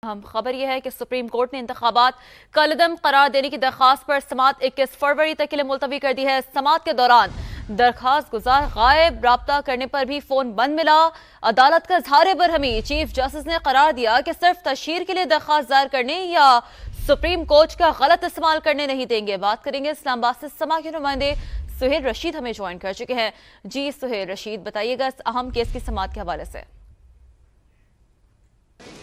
हम खबर यह है कि सुप्रीम कोर्ट ने इंतखाबात कलअदम करार देने की दरखास्त पर समात 21 फरवरी तक के लिए मुलतवी कर दी है। समात के दौरान दरखास्त गुजार गायब, राब्ता करने पर भी फोन बंद मिला। अदालत का इजहार बरहमी, चीफ जस्टिस ने करार दिया कि सिर्फ तशहीर के लिए दरखास्त दायर करने या सुप्रीम कोर्ट का गलत इस्तेमाल करने नहीं देंगे। बात करेंगे इस्लामाबाद से समा के नुमाइंदे सुहेल रशीद हमें ज्वाइन कर चुके हैं। जी सुहेल रशीद, बताइएगा इस अहम केस की समात के हवाले से।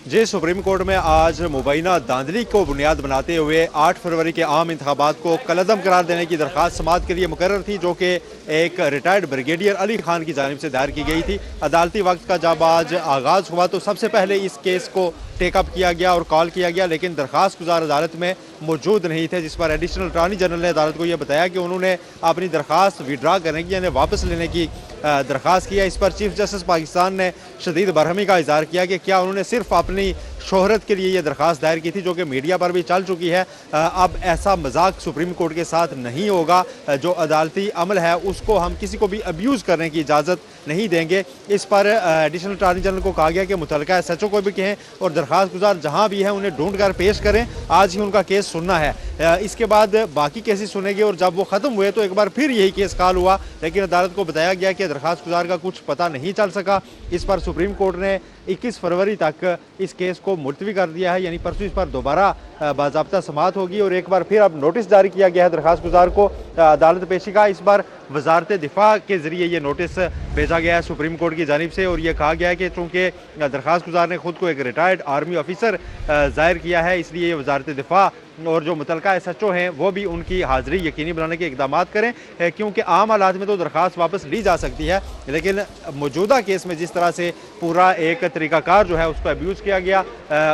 जी, सुप्रीम कोर्ट में आज मुबैना धांधली को बुनियाद बनाते हुए 8 फरवरी के आम इंतखाबात को कलअदम करार देने की दरखास्त समात के लिए मुकर्रर थी, जो कि एक रिटायर्ड ब्रिगेडियर अली खान की जानिब से दायर की गई थी। अदालती वक्त का जब आज आगाज़ हुआ तो सबसे पहले इस केस को टेकअप किया गया और कॉल किया गया, लेकिन दरखास्त गुजार अदालत में मौजूद नहीं थे, जिस पर एडिशनल अटॉर्नी जनरल ने अदालत को यह बताया कि उन्होंने अपनी दरखास्त विड्रा करने की यानी वापस लेने की दरखास्त किया। इस पर चीफ जस्टिस पाकिस्तान ने शदीद बरहमी का इजहार किया कि क्या उन्होंने सिर्फ अपनी शोहरत के लिए यह दरखास्त दायर की थी, जो कि मीडिया पर भी चल चुकी है। अब ऐसा मजाक सुप्रीम कोर्ट के साथ नहीं होगा। जो अदालती अमल है उसको हम किसी को भी अब्यूज़ करने की इजाज़त नहीं देंगे। इस पर एडिशनल अटॉर्नी जनरल को कहा गया कि मुतल्लिका SHO को भी कहें और दरखास्त गुजार जहाँ भी है उन्हें ढूंढ कर पेश करें। आज ही उनका केस सुनना है, इसके बाद बाकी केसेस सुनेंगे और जब वो ख़त्म हुए तो एक बार फिर यही केस कॉल हुआ, लेकिन अदालत को बताया गया कि दरखास्त गुजार का कुछ पता नहीं चल सका। इस पर सुप्रीम कोर्ट ने 21 फरवरी तक इस केस को मुलतवी कर दिया है, यानी परसों इस पर दोबारा बाज़ाब्ता समात होगी और एक बार फिर अब नोटिस जारी किया गया है दरखास्त गुजार को अदालत पेशी का। इस बार वजारत दिफा के ज़रिए ये नोटिस भेजा गया है सुप्रीम कोर्ट की जानिब से और ये कहा गया है कि चूँकि दरखास्त गुजार ने खुद को एक रिटायर्ड आर्मी ऑफिसर ज़ाहिर किया है, इसलिए वजारत दिफा और जो मुतल्लिका SHO हैं वो भी उनकी हाज़िरी यकीनी बनाने के इक़दाम करें, क्योंकि आम हालात में तो दरखास्त वापस ली जा सकती है, लेकिन मौजूदा केस में जिस तरह से पूरा एक तरीक़ाकार जो है उसको अब्यूज़ किया गया,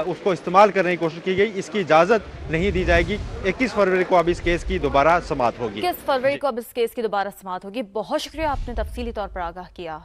उसको इस्तेमाल करने की कोशिश की गई, इसकी इजाज़त नहीं दी जाएगी। 21 फरवरी को अब इस केस की दोबारा समात होगी। 21 फरवरी को अब इस केस की दोबारा समात होगी। बहुत शुक्रिया, आपने तफसीली तौर पर आगाह किया।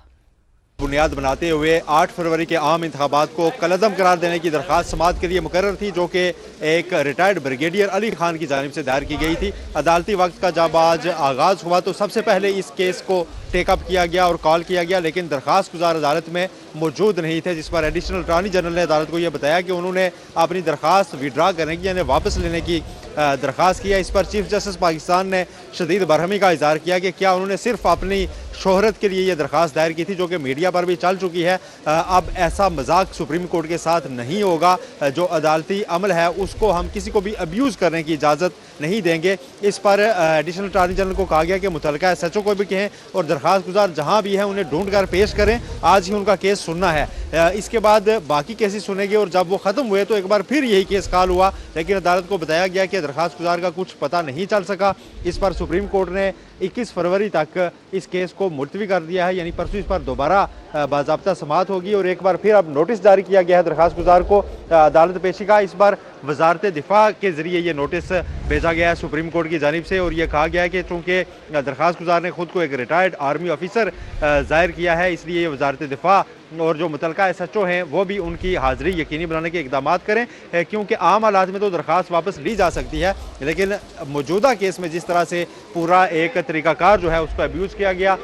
बुनियाद बनाते हुए 8 फरवरी के आम इंतखाबात को कलअदम करार देने की दरखास्त समात के लिए मुकर्रर थी, जो कि एक रिटायर्ड ब्रिगेडियर अली खान की जानिब से दायर की गई थी। अदालती वक्त का जब आज आगाज़ हुआ तो सबसे पहले इस केस को टेकअप किया गया और कॉल किया गया, लेकिन दरखास्त गुजार अदालत में मौजूद नहीं थे, जिस पर एडिशनल अटॉर्नी जनरल ने अदालत को यह बताया कि उन्होंने अपनी दरखास्त विड्रा करने की यानी वापस लेने की दरखास्त किया। इस पर चीफ जस्टिस पाकिस्तान ने शदीद बरहमी का इजहार किया कि क्या उन्होंने सिर्फ अपनी शोहरत के लिए यह दरखास्त दायर की थी, जो कि मीडिया पर भी चल चुकी है। अब ऐसा मजाक सुप्रीम कोर्ट के साथ नहीं होगा। जो अदालती अमल है उसको हम किसी को भी अब्यूज़ करने की इजाज़त नहीं देंगे। इस पर एडिशनल अटॉर्नी जनरल को कहा गया कि मुतल्लिका SHO को भी कहें और दरखास्त गुजार जहाँ भी है उन्हें ढूंढ कर पेश करें। आज ही उनका केस सुनना है, इसके बाद बाकी केसेस सुनेंगे और जब वो ख़त्म हुए तो एक बार फिर यही केस कॉल हुआ, लेकिन अदालत को बताया गया कि दरखास्त गुजार का कुछ पता नहीं चल सका। इस पर सुप्रीम कोर्ट ने 21 फरवरी तक इस केस को मुलतवी कर दिया है, यानी परसों इस पर दोबारा बाज़ाब्ता समात होगी और एक बार फिर अब नोटिस जारी किया गया है दरखास्त गुजार को अदालत पेशी का। इस बार वजारत दिफा के ज़रिए ये नोटिस भेजा गया है सुप्रीम कोर्ट की जानिब से और ये कहा गया है कि चूँकि दरखास्त गुजार ने खुद को एक रिटायर्ड आर्मी ऑफिसर ज़ाहिर किया है, इसलिए वजारत दिफा और जो मुतल्लिका SHO हैं वो भी उनकी हाज़िरी यकीनी बनाने के इक़दाम करें, क्योंकि आम हालात में तो दरखास्त वापस ली जा सकती है, लेकिन मौजूदा केस में जिस तरह से पूरा एक तरीक़ाकार जो है उसको अब्यूज़ किया गया,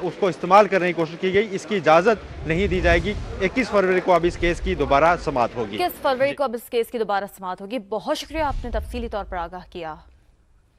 उसको इस्तेमाल करने की कोशिश की गई, इसकी इजाज़त नहीं दी जाएगी। 21 फरवरी को अब इस केस की दोबारा समात होगी। 21 फरवरी को अब इस केस की दोबारा समात होगी। बहुत शुक्रिया, आपने तफसीली तौर पर आगाह किया।